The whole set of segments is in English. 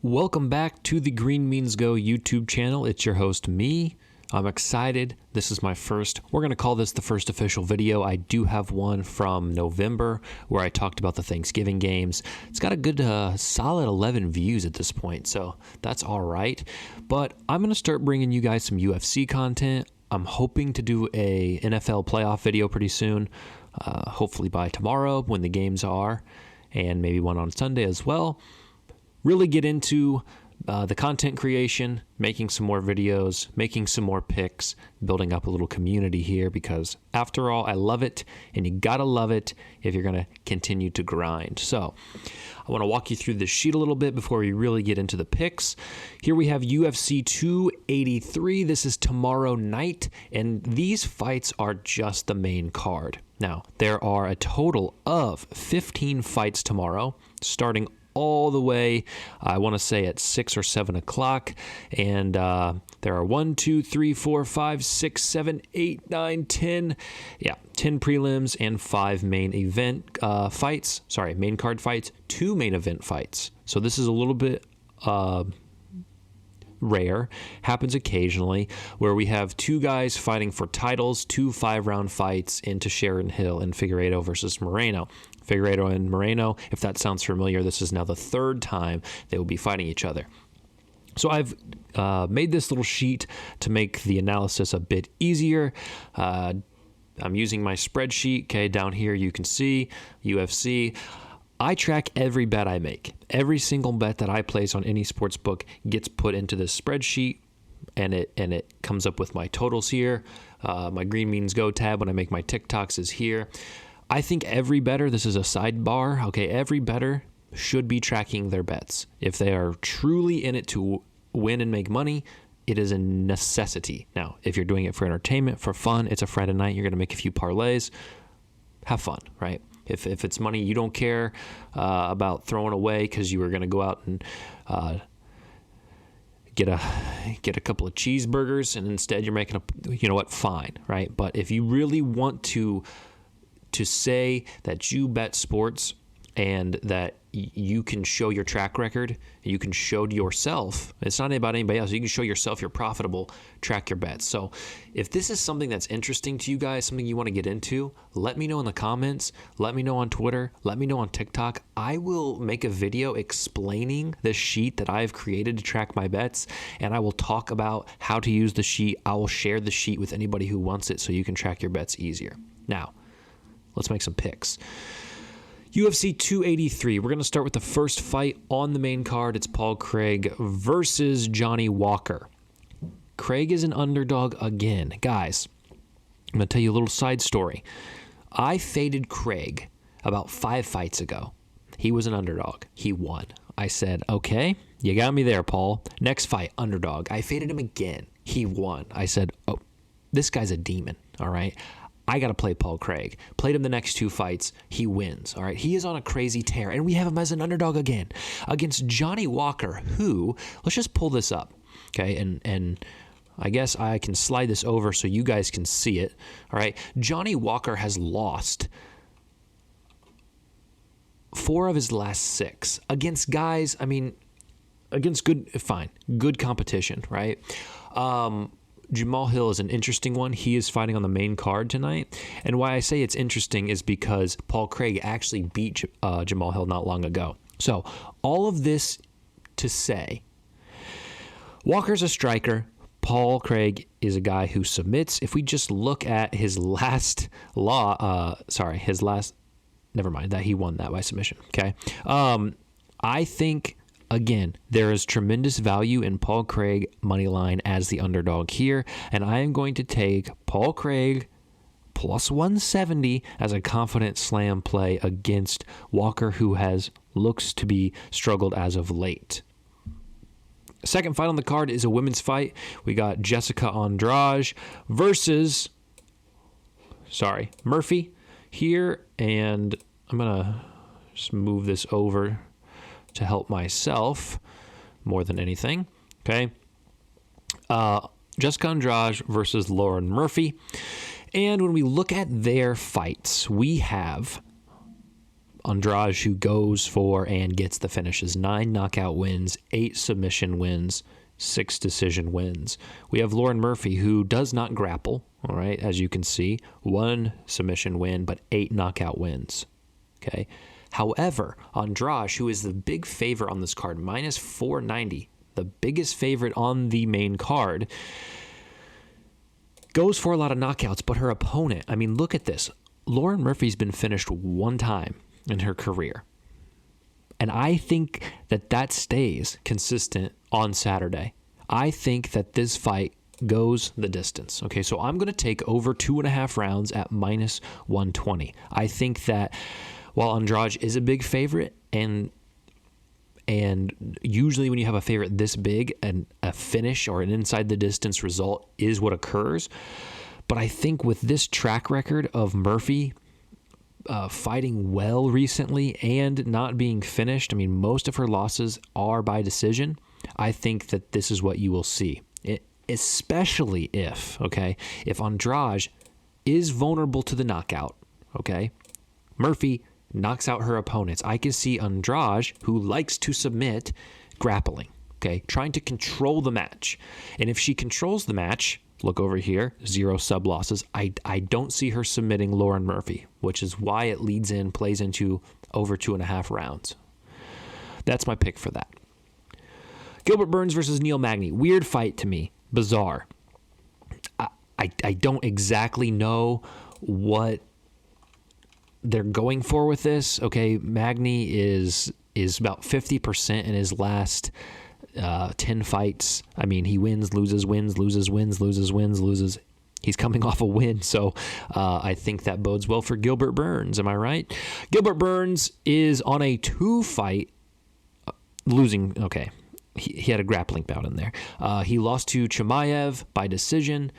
Welcome back to the Green Means Go YouTube channel. It's your host, me. I'm excited. This is my first, we're going to call this the first official video. I do have one from November where I talked about the Thanksgiving games. It's got a good solid 11 views at this point, so that's all right. But I'm going to start bringing you guys some UFC content. I'm hoping to do a NFL playoff video pretty soon, hopefully by tomorrow when the games are, and maybe one on Sunday as well. Really get into the content creation, making some more videos, making some more picks, building up a little community here because after all, I love it and you gotta love it if you're gonna continue to grind. So I wanna walk you through this sheet a little bit before we really get into the picks. Here we have UFC 283. This is tomorrow night and these fights are just the main card. Now, there are a total of 15 fights tomorrow, starting all the way, I want to say at 6 or 7 o'clock. And there are 1, 2, 3, 4, 5, 6, 7, 8, 9, 10. Yeah, 10 prelims and 5 main event fights. Sorry, main card fights, 2 main event fights. So this is a little bit rare, happens occasionally, where we have 2 guys fighting for titles, 2 5-round fights into Sharon Hill and Figueiredo versus Moreno. Figueiredo and Moreno, if that sounds familiar, this is now the 3rd time they will be fighting each other. So I've made this little sheet to make the analysis a bit easier. I'm using my spreadsheet. Okay, down here you can see UFC. I track every bet I make. Every single bet that I place on any sports book gets put into this spreadsheet, and it comes up with my totals here. My Green Means Go tab when I make my TikToks is here. I think every bettor, this is a sidebar, okay, every bettor should be tracking their bets. If they are truly in it to win and make money, it is a necessity. Now, if you're doing it for entertainment, for fun, it's a Friday night, you're going to make a few parlays, have fun, right? If it's money you don't care about throwing away because you were going to go out and get a couple of cheeseburgers and instead you're making you know what, fine, right? But if you really want to say that you bet sports and that you can show your track record, you can show to yourself, it's not about anybody else, you can show yourself you're profitable, track your bets. So if this is something that's interesting to you guys, something you want to get into, let me know in the comments, let me know on Twitter, let me know on TikTok. I will make a video explaining the sheet that I've created to track my bets, and I will talk about how to use the sheet. I will share the sheet with anybody who wants it so you can track your bets easier. Now, let's make some picks. UFC 283. We're going to start with the first fight on the main card. It's Paul Craig versus Johnny Walker. Craig is an underdog again. Guys, I'm going to tell you a little side story. I faded Craig about 5 fights ago. He was an underdog. He won. I said, okay, you got me there, Paul. Next fight, underdog. I faded him again. He won. I said, oh, this guy's a demon, all right? I got to play Paul Craig. Played him the next 2 fights. He wins. All right. He is on a crazy tear. And we have him as an underdog again against Johnny Walker, who, let's just pull this up. Okay. And I guess I can slide this over so you guys can see it. All right. Johnny Walker has lost 4 of his last 6 against guys. I mean, against good competition. Right. Jamal Hill is an interesting one. He is fighting on the main card tonight. And why I say it's interesting is because Paul Craig actually beat Jamal Hill not long ago. So all of this to say, Walker's a striker. Paul Craig is a guy who submits. If we just look at his last never mind, that he won that by submission. Okay. I think, again, there is tremendous value in Paul Craig money line as the underdog here, and I am going to take Paul Craig plus 170 as a confident slam play against Walker, who looks to be struggled as of late. Second fight on the card is a women's fight. We got Jessica Andrade versus Murphy here, and I'm gonna just move this over to help myself more than anything. Okay. Jessica Andrade versus Lauren Murphy. And when we look at their fights, we have Andrade, who goes for and gets the finishes. 9 knockout wins, 8 submission wins, 6 decision wins. We have Lauren Murphy, who does not grapple, all right, as you can see. 1 submission win, but 8 knockout wins, okay? However, Andrade, who is the big favorite on this card, minus 490, the biggest favorite on the main card, goes for a lot of knockouts, but her opponent, I mean, look at this. Lauren Murphy's been finished 1 time in her career. And I think that stays consistent on Saturday. I think that this fight goes the distance. Okay, so I'm going to take over 2.5 rounds at minus 120. I think that while Andrade is a big favorite, and usually when you have a favorite this big, and a finish or an inside the distance result is what occurs. But I think with this track record of Murphy fighting well recently and not being finished, I mean, most of her losses are by decision. I think that this is what you will see, especially if Andrade is vulnerable to the knockout, okay? Murphy knocks out her opponents. I can see Andrade, who likes to submit, grappling, okay, trying to control the match. And if she controls the match, look over here, 0 sub losses. I don't see her submitting Lauren Murphy, which is why it plays into over 2.5 rounds. That's my pick for that. Gilbert Burns versus Neil Magny. Weird fight to me. Bizarre. I don't exactly know what they're going for with this. Okay, Magny is about 50% in his last 10 fights. I mean, he wins, loses, wins, loses, wins, loses, wins, loses. He's coming off a win, so I think that bodes well for Gilbert Burns. Am I right? Gilbert Burns is on a 2-fight losing. Okay, he had a grappling bout in there. He lost to Chimaev by decision.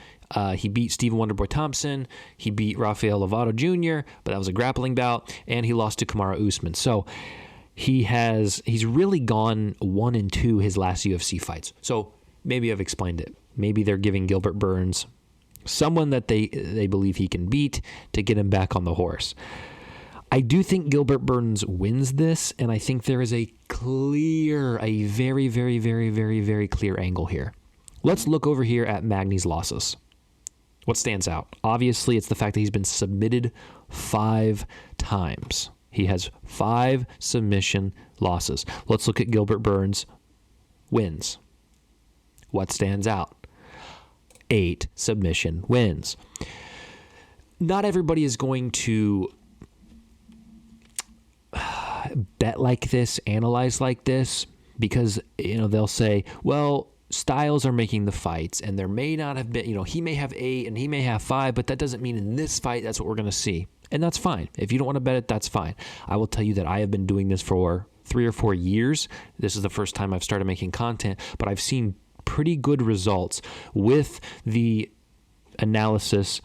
He beat Stephen Wonderboy Thompson. He beat Rafael Lovato Jr., but that was a grappling bout, and he lost to Kamaru Usman. So he's really gone 1-2 his last UFC fights. So maybe I've explained it. Maybe they're giving Gilbert Burns someone that they believe he can beat to get him back on the horse. I do think Gilbert Burns wins this, and I think there is a very, very, very, very, very clear angle here. Let's look over here at Magny's losses. What stands out? Obviously, it's the fact that he's been submitted 5 times. He has 5 submission losses. Let's look at Gilbert Burns' wins. What stands out? 8 submission wins. Not everybody is going to bet like this, analyze like this, because they'll say, well, styles are making the fights, and there may not have been, he may have 8 and he may have 5, but that doesn't mean in this fight that's what we're going to see. And that's fine. If you don't want to bet it, that's fine. I will tell you that I have been doing this for 3 or 4 years. This is the first time I've started making content, but I've seen pretty good results with the analysis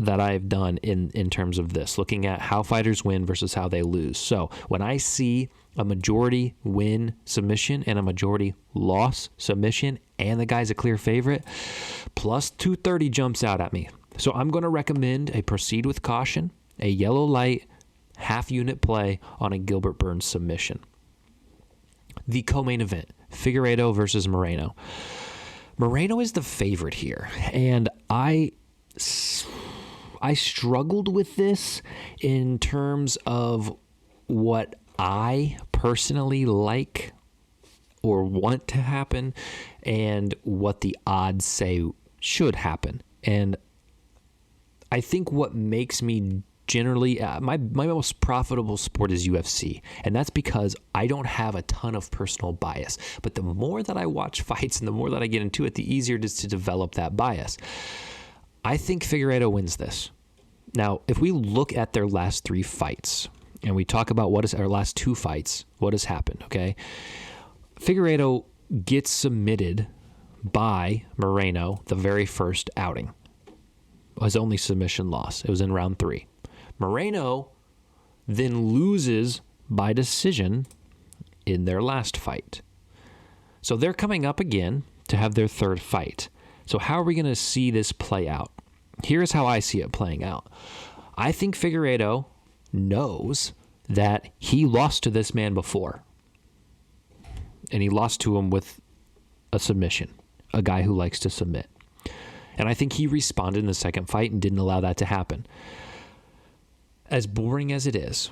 that I've done in terms of this, looking at how fighters win versus how they lose. So when I see a majority win submission and a majority loss submission, and the guy's a clear favorite, plus 230 jumps out at me. So I'm going to recommend a proceed with caution, a yellow light, half unit play on a Gilbert Burns submission. The co-main event, Figueiredo versus Moreno. Moreno is the favorite here, and I struggled with this in terms of what I personally like or want to happen and what the odds say should happen. And I think what makes me generally, my most profitable sport is UFC, and that's because I don't have a ton of personal bias. But the more that I watch fights and the more that I get into it, the easier it is to develop that bias. I think Figueiredo wins this. Now, if we look at their last 3 fights and we talk about what is our last 2 fights, what has happened, okay? Figueiredo gets submitted by Moreno the very first outing. His only submission loss. It was in round 3. Moreno then loses by decision in their last fight. So they're coming up again to have their 3rd fight. So how are we going to see this play out? Here's how I see it playing out. I think Figueiredo knows that he lost to this man before. And he lost to him with a submission, a guy who likes to submit. And I think he responded in the second fight and didn't allow that to happen. As boring as it is,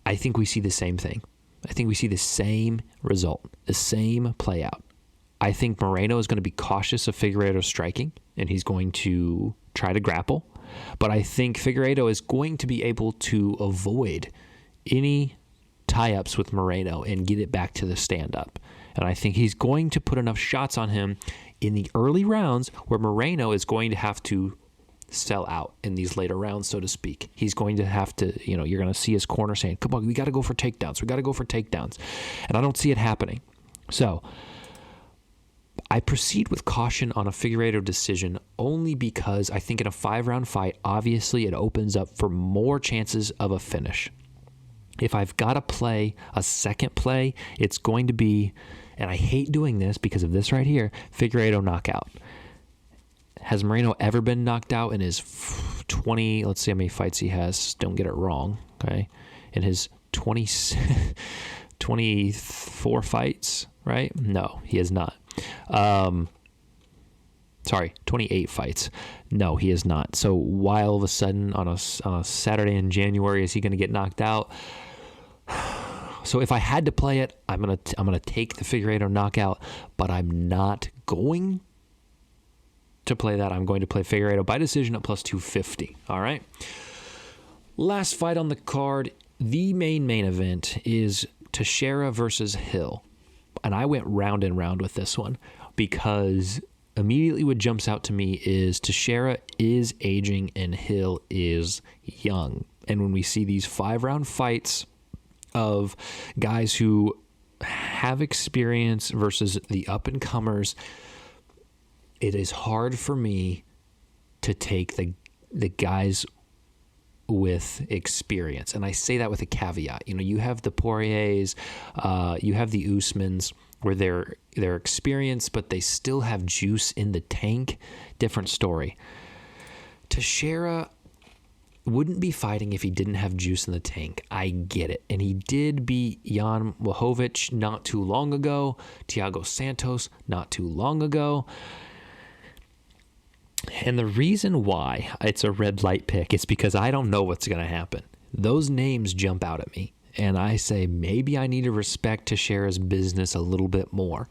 I think we see the same thing. I think we see the same result, the same play out. I think Moreno is going to be cautious of Figueiredo striking, and he's going to try to grapple. But I think Figueiredo is going to be able to avoid any tie-ups with Moreno and get it back to the stand-up. And I think he's going to put enough shots on him in the early rounds where Moreno is going to have to sell out in these later rounds, so to speak. He's going to have to, you're going to see his corner saying, come on, we got to go for takedowns. We got to go for takedowns. And I don't see it happening. So I proceed with caution on a Figueiredo decision only because I think in a 5-round fight, obviously it opens up for more chances of a finish. If I've got to play a second play, it's going to be, and I hate doing this because of this right here, Figueiredo knockout. Has Moreno ever been knocked out in his 20, let's see how many fights he has, don't get it wrong, okay? In his 24 fights, right? No, he has not. 28 fights. No, he is not. So why all of a sudden on a Saturday in January is he going to get knocked out? So if I had to play it, I'm gonna take the Figueiredo knockout, but I'm not going to play that. I'm going to play Figueiredo by decision at plus 250. All right. Last fight on the card, the main event is Teixeira versus Hill. And I went round and round with this one because immediately what jumps out to me is Teixeira is aging and Hill is young. And when we see these 5-round fights of guys who have experience versus the up-and-comers, it is hard for me to take the guys with experience. And I say that with a caveat. You have the Poiriers, you have the Usmans, where they're experienced, but they still have juice in the tank. Different story. Teixeira wouldn't be fighting if he didn't have juice in the tank. I get it. And he did beat Jan Blachowicz not too long ago, Thiago Santos not too long ago. And the reason why it's a red light pick is because I don't know what's going to happen. Those names jump out at me. And I say, maybe I need to respect Teixeira's business a little bit more.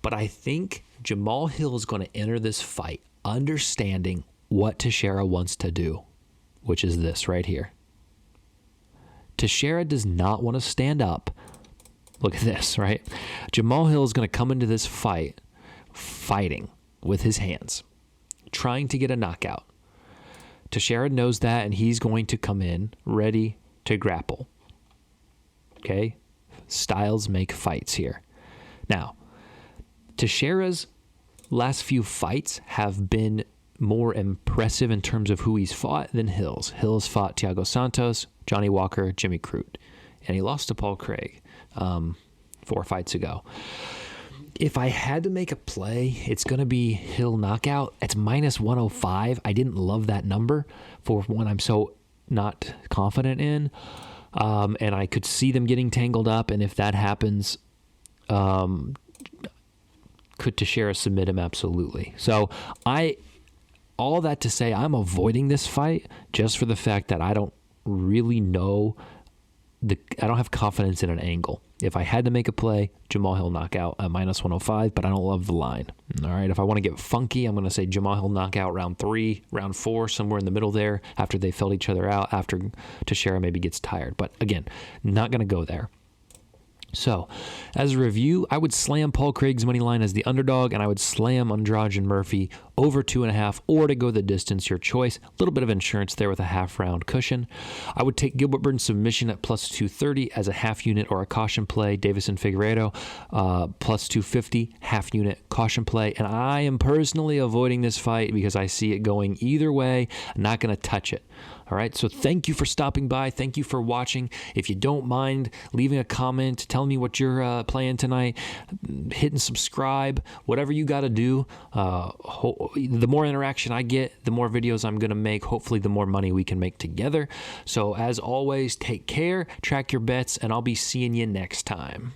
But I think Jamal Hill is going to enter this fight understanding what Teixeira wants to do, which is this right here. Teixeira does not want to stand up. Look at this, right? Jamal Hill is going to come into this fight fighting with his hands, trying to get a knockout. Teixeira knows that, and he's going to come in ready to grapple. Okay? Styles make fights here. Now, Teixeira's last few fights have been more impressive in terms of who he's fought than Hill's. Hill's fought Thiago Santos, Johnny Walker, Jimmy Crute, and he lost to Paul Craig 4 fights ago. If I had to make a play, it's going to be Hill knockout. It's minus 105. I didn't love that number for one I'm so not confident in. And I could see them getting tangled up. And if that happens, could Teixeira submit him? Absolutely. So all that to say, I'm avoiding this fight just for the fact that I don't really know I don't have confidence in an angle. If I had to make a play, Jamal Hill knockout at minus 105, but I don't love the line. All right, if I want to get funky, I'm going to say Jamal Hill knockout round 3, round 4, somewhere in the middle there after they felt each other out, after Teixeira maybe gets tired. But again, not going to go there. So, as a review, I would slam Paul Craig's money line as the underdog, and I would slam Andrade and Murphy over 2.5, or to go the distance, your choice. A little bit of insurance there with a half-round cushion. I would take Gilbert Burns submission at plus 230 as a half unit or a caution play. Davison Figueiredo plus 250, half unit caution play. And I am personally avoiding this fight because I see it going either way. I'm not going to touch it. All right, so thank you for stopping by. Thank you for watching. If you don't mind leaving a comment, telling me what you're playing tonight, hitting subscribe, whatever you got to do. the more interaction I get, the more videos I'm going to make. Hopefully, the more money we can make together. So as always, take care, track your bets, and I'll be seeing you next time.